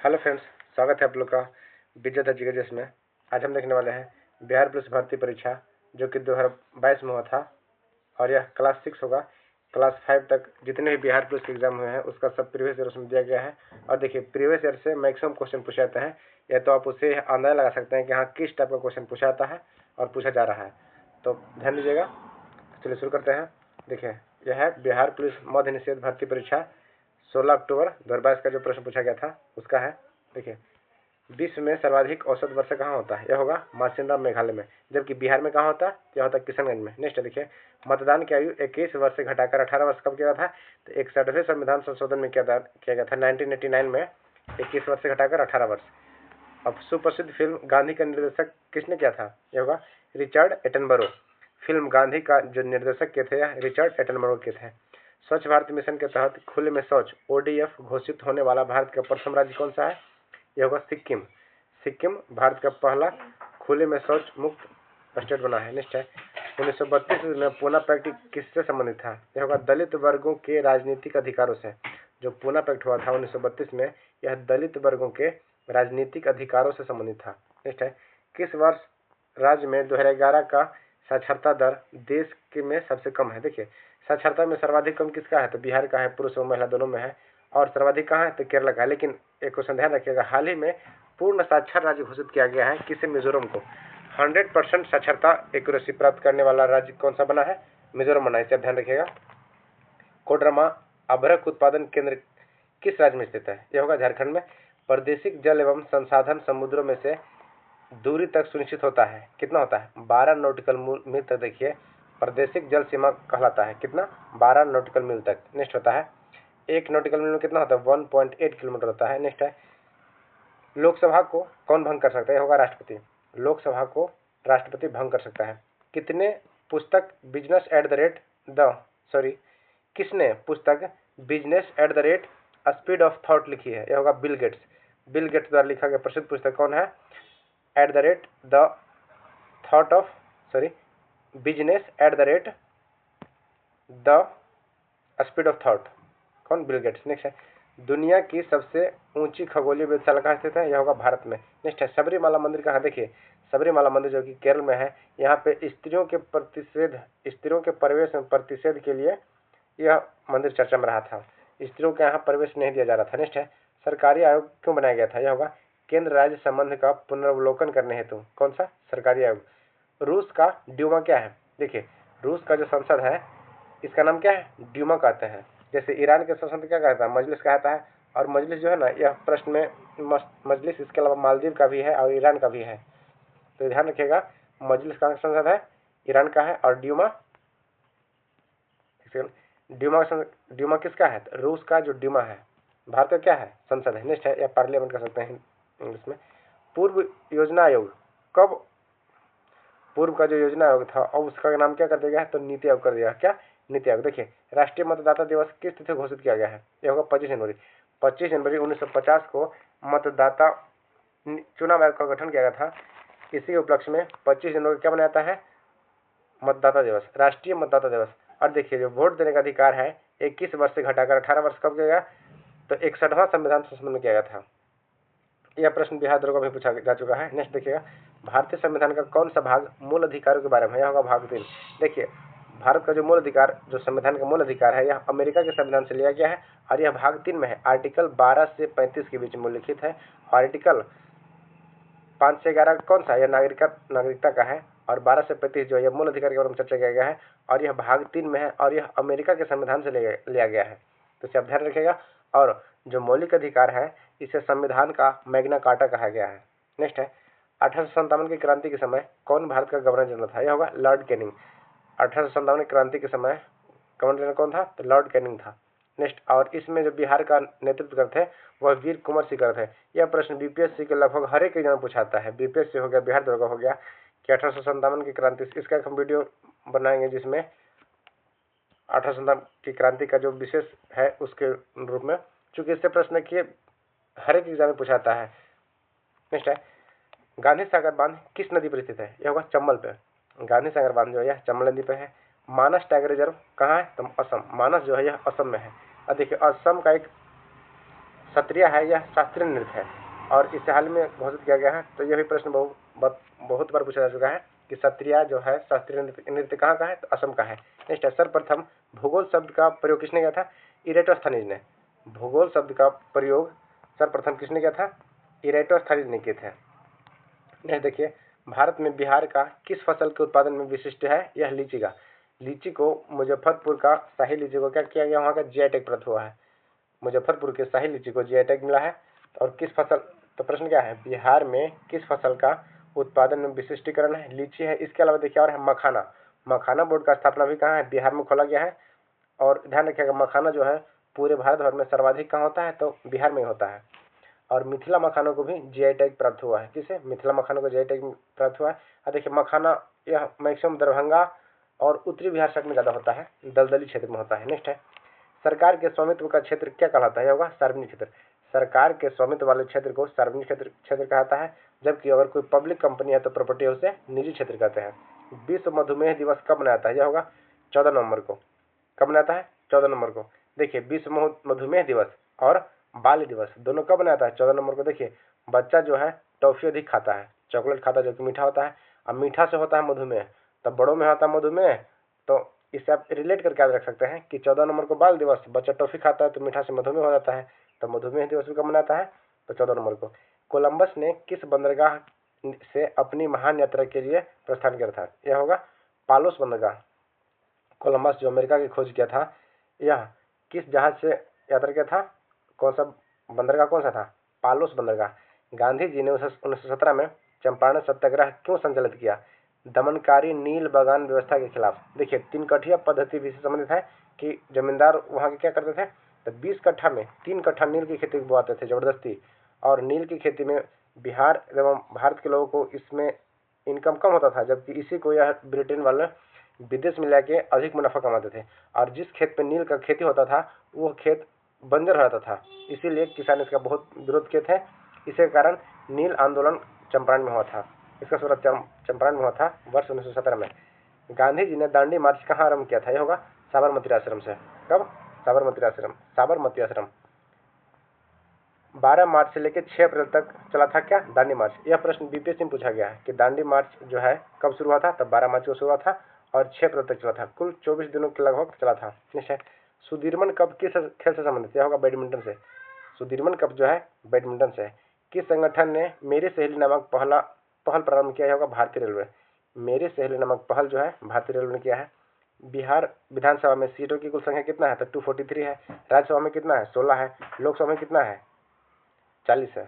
Hello friends, स्वागत है आप लोग का विद्युत एजुकेशन में। आज हम देखने वाले हैं बिहार पुलिस भर्ती परीक्षा जो कि 2022 में हुआ था और यह क्लास 6 होगा। क्लास 5 तक जितने भी बिहार पुलिस के एग्जाम हुए हैं उसका सब प्रीवियस ईयर उसमें दिया गया है। और देखिए, प्रीवियस ईयर से मैक्सिमम क्वेश्चन पूछे जाते हैं, या तो आप उससे अंदाजा लगा सकते हैं कि हाँ किस टाइप का क्वेश्चन पूछा जाता है और पूछा जा रहा है। तो ध्यान दीजिएगा। चलिए शुरू करते हैं। देखिए, यह है बिहार पुलिस मध्य निषेध भर्ती परीक्षा 16 अक्टूबर 2022 का जो प्रश्न पूछा गया था उसका है। देखिए, विश्व में सर्वाधिक औसत वर्षा कहाँ होता है? यह होगा मार्कंडा मेघालय में। जबकि बिहार में कहाँ होता है? यह होता है किशनगंज में। नेक्स्ट देखिए, मतदान की आयु 21 वर्ष से घटाकर 18 वर्ष कब किया गया था? तो 61वें संविधान संशोधन में किया गया था 1989 में। 21 वर्ष से घटाकर 18 वर्ष। अब सुप्रसिद्ध फिल्म गांधी का निर्देशक किसने किया था? यह होगा रिचर्ड एटनबरो। फिल्म गांधी का जो निर्देशक के थे रिचर्ड एटनबरो के थे। स्वच्छ भारत मिशन के तहत खुले में शौच ODF घोषित होने वाला भारत का प्रथम राज्य कौन सा है? यह होगा सिक्किम। सिक्किम भारत का पहला खुले में शौच मुक्त स्टेट बना है। नेक्स्ट है, 1932 में पूना पैक्ट किससे संबंधित था? यह होगा दलित वर्गों के राजनीतिक अधिकारों से। जो पूना पैक्ट हुआ था 1932 में, यह दलित वर्गों के राजनीतिक अधिकारों से संबंधित था। नेक्स्ट है, किस वर्ष राज्य में 2011 का साक्षरता दर देश के में सबसे कम है? देखिए, साक्षरता में सर्वाधिक कम किसका है? तो बिहार का है, पुरुष और महिला दोनों में है। और सर्वाधिक कहाँ है? तो केरला का है। लेकिन एक क्वेश्चन ध्यान रखिएगा, हाल ही में पूर्ण साक्षर राज्य घोषित किया गया है किसे? मिजोरम को। 100% साक्षरता एक्यूरेसी प्राप्त करने वाला राज्य कौन सा बना है? मिजोरम बना है। इसे ध्यान रखिएगा। कोडरमा अभ्रक उत्पादन केंद्र किस राज्य में स्थित है? यह होगा झारखंड में। प्रादेशिक जल एवं संसाधन समुद्रों में से दूरी तक सुनिश्चित होता है। कितना होता है? 12 नॉटिकल मील तक। देखिए, प्रादेशिक जल सीमा कहलाता है कितना? 12 नॉटिकल मील तक। नेक्स्ट होता है, 1 नॉटिकल मील में कितना होता है? 1.8 किलोमीटर होता है। नेक्स्ट है, लोकसभा को कौन भंग कर सकता है? होगा राष्ट्रपति। लोकसभा को राष्ट्रपति भंग कर सकता है। कितने पुस्तक बिजनेस एट द रेट किसने पुस्तक business at the rate speed of thought लिखी है? यह होगा बिल गेट्स। बिल गेट्स द्वारा लिखा गया प्रसिद्ध पुस्तक कौन है? At the rate the thought of business at the rate the speed of thought. कौन? Bill Gates. नेक्स्ट है, दुनिया की सबसे ऊंची खगोलीय वेधशाला कहाँ स्थित है? यह होगा भारत में। नेक्स्ट है, सबरीमाला मंदिर कहाँ? देखिए, सबरीमाला मंदिर जो कि केरल में है। यहाँ पे स्त्रियों के प्रवेश में प्रतिषेध के लिए यह मंदिर चर्चा में रहा था। स्त्रियों के यहाँ प्रवेश नहीं दिया जा रहा था। नेक्स्ट है, सरकारी आयोग क्यों बनाया गया था? यह होगा केंद्र राज्य संबंध का पुनर्वलोकन करने हेतु। कौन सा? सरकारी आयोग। रूस का ड्यूमा क्या है? देखिए, रूस का जो संसद है इसका नाम क्या है? ड्यूमा कहते हैं। जैसे ईरान के संसद क्या कहता है? मजलिस कहता है। और मजलिस जो है ना, यह प्रश्न में मजलिस इसके अलावा मालदीव का भी है और ईरान का भी है। तो ध्यान रखिएगा, मजलिस का संसद है, ईरान का है। और ड्यूमा ड्यूमा किसका है? रूस का जो ड्यूमा है। भारत का क्या है? संसद है। नेक्स्ट है, या पार्लियामेंट कर सकते हैं इंग्लिश में। पूर्व योजना आयोग कब? पूर्व का जो योजना आयोग था और उसका नाम क्या कर दिया गया है? तो नीति आयोग कर दिया। क्या? नीति आयोग। देखिए, राष्ट्रीय मतदाता दिवस किस तिथि घोषित किया गया है? यह होगा 25 जनवरी। 25 जनवरी 1950 को मतदाता चुनाव आयोग का गठन किया गया था। इसी उपलक्ष्य में 25 जनवरी क्या बनाया जाता है? मतदाता दिवस, राष्ट्रीय मतदाता दिवस। और देखिए, जो वोट देने का अधिकार है 21 वर्ष से घटाकर 18 वर्ष कब किया गया? तो 61वां संविधान संशोधन में किया गया था। यह प्रश्न बिहार दरोगा में पूछा जा चुका है। नेक्स्ट देखिएगा, भारतीय संविधान का कौन सा भाग मूल अधिकारों के बारे में? यह होगा भाग 3। देखिए, भारत का जो मूल अधिकार, जो संविधान का मूल अधिकार है, यह अमेरिका के संविधान से लिया गया है और यह भाग 3 में है। आर्टिकल 12 से 35 के बीच में उल्लिखित है। आर्टिकल 5 से 11 कौन सा? यह नागरिकता का है। और 12 से 35 जो यह मूल अधिकार के बारे में चर्चा किया गया है और यह भाग 3 में है और यह अमेरिका के संविधान से लिया गया है। तो इसे आप ध्यान रखिएगा। और जो मौलिक अधिकार है इसे संविधान का मैग्ना कार्टा कहा गया है। नेक्स्ट है, 1857 की क्रांति के समय कौन भारत का गवर्नर जनरल था? यह होगा लॉर्ड कैनिंग। 1857 की क्रांति के समय गवर्नर जनरल कौन था? तो लॉर्ड कैनिंग था। नेक्स्ट, और इसमें जो बिहार का नेतृत्व करते हैं वह वीर कुंवर सिंह थे। यह प्रश्न बीपीएससी के लगभग हर एक एग्जाम पूछाता है। बीपीएससी हो गया, बिहार दरोगा हो गया कि 1857 की क्रांति। इसका हम वीडियो बनाएंगे जिसमें 1857 की क्रांति का जो विशेष है उसके रूप में, चूंकि इससे प्रश्न किए हर एक एग्जाम में पूछाता है। नेक्स्ट है, गांधी सागर बांध किस नदी पर स्थित है? यह होगा चंबल पे। गांधी सागर बांध जो है चंबल नदी पे है। मानस टाइगर रिजर्व कहाँ है? तो असम। मानस जो है यह असम में है। और देखिए, असम का एक सत्रिया है यह शास्त्रीय नृत्य है और इसे हाल में घोषित किया गया है। तो यह भी प्रश्न बहुत बार पूछा जा चुका है कि सत्रिया जो है शास्त्रीय नृत्य कहाँ का है, तो असम का है। नेक्स्ट है, सर्वप्रथम भूगोल शब्द का प्रयोग किसने किया था, इरेटोस्थनीज ने। भूगोल शब्द का प्रयोग सर्वप्रथम किसने किया था, इरेटोस्थनीज ने किए थे। नेक्स्ट देखिए, भारत में बिहार का किस फसल के उत्पादन में विशिष्ट है, यह लीची का। लीची को मुजफ्फरपुर का शाही लीची को क्या किया गया, वहाँ का जीआई टैग प्राप्त हुआ है। मुजफ्फरपुर के शाही लीची को जीआई टैग मिला है। और किस फसल, तो प्रश्न क्या है, बिहार में किस फसल का उत्पादन में विशिष्टीकरण है, लीची है। इसके अलावा देखिए और है मखाना। मखाना बोर्ड का स्थापना भी कहाँ है, बिहार में खोला गया है। और ध्यान रखिएगा मखाना जो है पूरे भारत भर में सर्वाधिक कहाँ होता है, तो बिहार में ही होता है। और मिथिला मखानों को भी जीआई टैग प्राप्त हुआ है। किसे, मिथिला मखानों को जीआई टैग प्राप्त हुआ है। देखिए मखाना यह मैक्सिमम दरभंगा और उत्तरी बिहार साइड में ज़्यादा होता है, दलदली क्षेत्र में होता है। नेक्स्ट है, सरकार के स्वामित्व का क्षेत्र क्या कहलाता है, होगा सार्वजनिक क्षेत्र। सरकार के स्वामित्व वाले क्षेत्र को सार्वजनिक क्षेत्र कहता है, जबकि अगर कोई पब्लिक कंपनी है तो प्रॉपर्टी है उसे निजी क्षेत्र कहते हैं। विश्व मधुमेह दिवस कब मनाता है, यह होगा 14 नवंबर को। कब मनाता है, 14 नवंबर को। देखिए विश्व मधुमेह दिवस और बाल दिवस दोनों कब मनाता है, 14 नवंबर को। देखिए बच्चा जो है टॉफी अधिक खाता है, चॉकलेट खाता है जो कि मीठा होता है। अब मीठा से होता है मधुमेह, तब बड़ों में होता है मधुमेह। तो इससे आप रिलेट करके याद रख सकते हैं कि 14 नवंबर को बाल दिवस, बच्चा टॉफी खाता है तो मीठा से मधुमेह हो जाता है, तो मधुमेह दिवस भी कब मनाता है, तो 14 नवंबर को। कोलंबस ने किस बंदरगाह से अपनी महान यात्रा के लिए प्रस्थान किया था, यह होगा पालोस बंदरगाह। कोलंबस जो अमेरिका की खोज किया था, यह किस जहाज से यात्रा किया था, कौन सा बंदरगाह, कौन सा था, पालोस बंदरगाह। गांधी जी ने 1917 में चंपारण सत्याग्रह क्यों संचालित किया, दमनकारी नील बागान व्यवस्था के खिलाफ। देखिए 3 कट्ठिया पद्धति भी संबंधित है कि जमींदार वहाँ के क्या करते थे, तो 20 कट्ठा में 3 कट्ठा नील की खेती बोआते थे जबरदस्ती। और नील की खेती में बिहार एवं भारत के लोगों को इसमें इनकम कम होता था, जबकि इसी को यह ब्रिटेन वाले विदेश में लाके अधिक मुनाफा कमाते थे। और जिस खेत पे नील का खेती होता था वो खेत बंजर रहता था, इसीलिए किसान इसका बहुत विरोध किए थे। इसी कारण नील आंदोलन चंपारण में हुआ था, इसका शुरुआत चंपारण में हुआ था वर्ष 1917 में। गांधी जी ने दांडी मार्च कहाँ आरंभ किया था, यह होगा साबरमती आश्रम से। कब, साबरमती आश्रम 12 मार्च से लेकर 6 अप्रैल तक चला था क्या, दांडी मार्च। यह प्रश्न बीपीएससी में पूछा गया है कि दांडी मार्च जो है कब शुरू हुआ था, तब 12 मार्च को शुरू हुआ था और 6 अप्रैल तक चला था, कुल 24 दिनों के लगभग चला था। निश्चय, सुदीर्मन कप किस खेल से संबंधित, यह होगा बैडमिंटन से। सुदीर्मन कप जो है बैडमिंटन से। किस संगठन ने मेरी सहेली नामक पहल प्रारंभ किया, होगा भारतीय रेलवे। मेरी सहेली नामक पहल जो है भारतीय रेलवे ने किया है। बिहार विधानसभा में सीटों की कुल संख्या कितना है, तो 243 है। राज्यसभा में कितना है, 16 है। लोकसभा में कितना है, 40 है।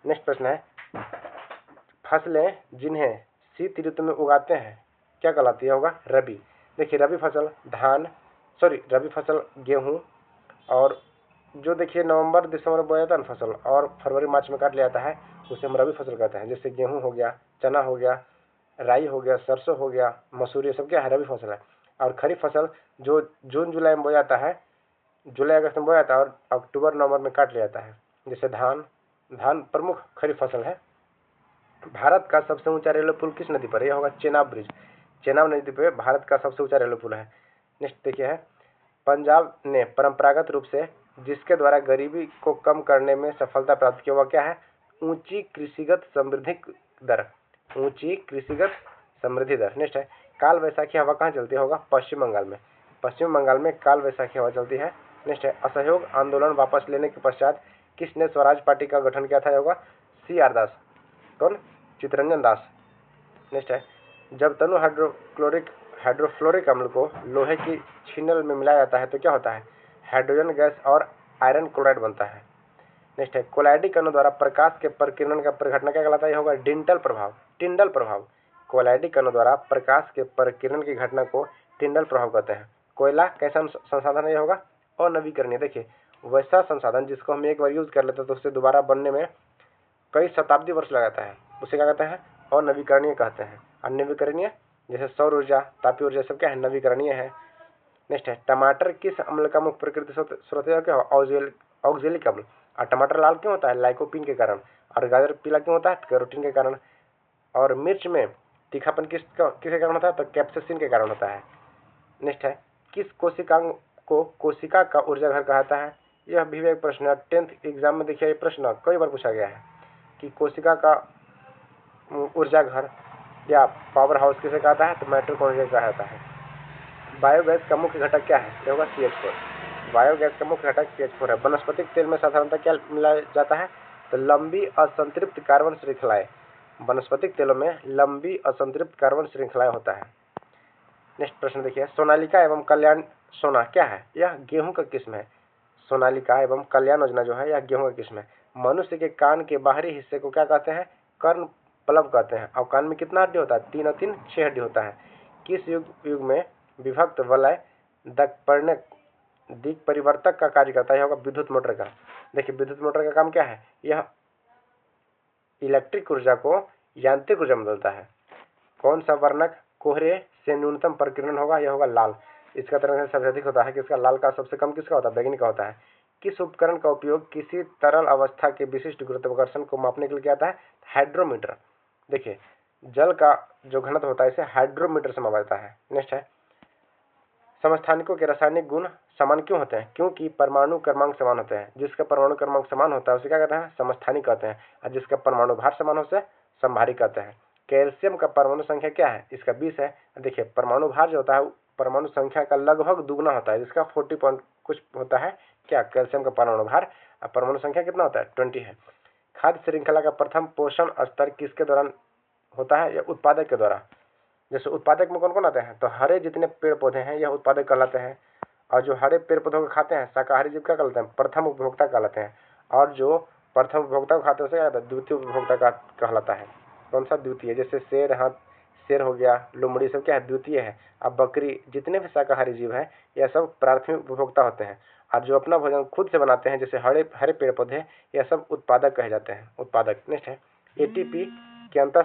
नेक्स्ट प्रश्न है, फसलें जिन्हें शीत ऋतु में उगाते हैं क्या कहलाती है, होगा रबी। देखिए रबी फसल गेहूं, और जो देखिए नवंबर दिसंबर में बोया जाता है ना फसल, और फरवरी मार्च में काट लिया जाता है, उसे हम रबी फसल कहते हैं। जैसे गेहूं हो गया, चना हो गया, राई हो गया, सरसों हो गया, मसूरी, सब क्या है, रबी फसल है। और खरीफ फसल जो जून जुलाई में बोया जाता है, जुलाई अगस्त में बोया जाता है और अक्टूबर नवंबर में काट लिया जाता है। जैसे धान प्रमुख खरीफ फसल है। भारत का सबसे ऊंचा रेलवे पुल किस नदी पर है, यह होगा चेनाब ब्रिज। चेनाब नदी पर भारत का सबसे ऊंचा रेलवे पुल है। नेक्स्ट देखिए है, पंजाब ने परंपरागत रूप से जिसके द्वारा गरीबी को कम करने में सफलता प्राप्त किया वह क्या है, ऊंची कृषिगत समृद्धि दर। ऊंची कृषिगत समृद्धि दर। नेक्स्ट है, काल वैसाखी हवा कहाँ चलती है, होगा पश्चिम बंगाल में। पश्चिम बंगाल में काल वैसाखी हवा चलती है। नेक्स्ट है, असहयोग आंदोलन वापस लेने के पश्चात किसने स्वराज पार्टी का गठन किया था, होगा CR दास। कौन, चितरंजन दास। नेक्स्ट है, जब तनु हाइड्रोफ्लोरिक अम्ल को लोहे की छीनल में मिलाया जाता है तो क्या होता है, हाइड्रोजन गैस और आयरन क्लोराइड बनता है। नेक्स्ट है, कोलाइडी कणों द्वारा प्रकाश के परिकिरण का परिघटना क्या कहलाता है, होगा टिंडल प्रभाव। कोलाइडी कणों द्वारा प्रकाश के परिकिरण की घटना को टिंडल प्रभाव कहते हैं। कोयला कैसा संसाधन है, यह होगा अनवीकरणीय। देखिए वैसा संसाधन जिसको हम एक बार यूज कर लेते हैं तो उससे दोबारा बनने में कई शताब्दी वर्ष लगाता है, उसे क्या कहते हैं, अनवीकरणीय कहते हैं। अनवीकरणीय जैसे सौर ऊर्जा, तापीय ऊर्जा, सब क्या है, नवीकरणीय है। नेक्स्ट है, टमाटर किस अम्ल का मुख्य प्राकृतिक स्रोत है, क्या ऑक्जेलिक अम्ल। और टमाटर लाल क्यों होता है, लाइकोपीन के कारण। और गाजर पीला क्यों होता है, कैरोटीन के कारण। और मिर्च में तीखापन किसके कारण होता है, तो कैप्साइसिन के कारण होता है। नेक्स्ट है, किस कोशिकांग को कोशिका का ऊर्जा घर कहता है, यह भी एक प्रश्न है, 10th एग्जाम में देखिए ये प्रश्न कई बार पूछा गया है कि कोशिका का ऊर्जा घर या पावर हाउस किसे कहता है, तो माइटोकॉन्ड्रिया कहा जाता है। बायोगैस का मुख्य घटक क्या है, यह होगा CH4। बायोगैस का मुख्य घटक CH4 है। वनस्पतिक तेल में साधारणतः क्या मिलाया जाता है, तो लंबी असंतृप्त कार्बन श्रृंखलाएं। वनस्पतिक तेलों में लंबी असंतृप्त कार्बन श्रृंखलाएं होता है। नेक्स्ट प्रश्न देखिए, सोनालिका एवं कल्याण सोना क्या है, यह गेहूं का किस्म है। सोनालिका एवं कल्याण योजना जो है यह गेहूं का किस्म है। मनुष्य के कान के बाहरी हिस्से को क्या कहते हैं, कर्ण पलव कहते हैं। और कान में कितना हड्डी होता है, 3 और 3 6 हड्डी होता है। किस युग में विभक्त वलय दिक परिवर्तक का कार्य करता है, होगा विद्युत मोटर का। देखिए विद्युत मोटर का काम क्या है, यह इलेक्ट्रिक ऊर्जा को यांत्रिक ऊर्जा में बदलता है। कौन सा वर्णक कोहरे से न्यूनतम प्रकीर्णन होगा, यह होगा लाल। इसका तरंग सबसे अधिक होता है, किसका, लाल का। सबसे कम किसका होता है, बैगनी का होता है। किस उपकरण का उपयोग किसी तरल अवस्था के विशिष्ट गुरुत्वाकर्षण को मापने के लिए किया जाता है, हाइड्रोमीटर। देखिए जल का जो घनत्व होता है इसे हाइड्रोमीटर से मापा जाता है। नेक्स्ट है, समस्थानिकों के रासायनिक गुण समान क्यों होते हैं, क्योंकि परमाणु क्रमांक समान होते हैं। जिसका परमाणु क्रमांक समान होता है उसे क्या कहते हैं, समस्थानिक कहते हैं। और जिसका परमाणु भार समान हो उसे समभारी कहते हैं। कैल्शियम का परमाणु संख्या क्या है, इसका 20 है। देखिए परमाणु भार जो होता है परमाणु संख्या का लगभग दुगना होता है, जिसका 40 पॉइंट कुछ होता है क्या, कैल्शियम का परमाणु भार। और परमाणु संख्या कितना होता है, 20 है। खाद्य श्रृंखला का प्रथम पोषण स्तर किसके दौरान होता है, यह उत्पादक के द्वारा। जैसे उत्पादक में कौन कौन आते हैं, तो हरे जितने पेड़ पौधे हैं यह उत्पादक कहलाते हैं। और जो हरे पेड़ पौधों को खाते हैं शाकाहारी जीव क्या कहलाते हैं, प्रथम उपभोक्ता कहलाते हैं। और जो प्रथम उपभोक्ता को खाते हैं उसे क्या कहते हैं, द्वितीय उपभोक्ता का कहलाता है। कौन सा, द्वितीय। जैसे शेर हो गया, लोमड़ी, सब क्या है, द्वितीय है। अब बकरी, जितने भी शाकाहारी जीव है यह सब प्राथमिक उपभोक्ता होते हैं। और जो अपना भोजन खुद से बनाते हैं जैसे हरे पेड़ पौधे, यह सब उत्पादक कहे जाते हैं, उत्पादक। नेक्स्ट है, ATP के अंतर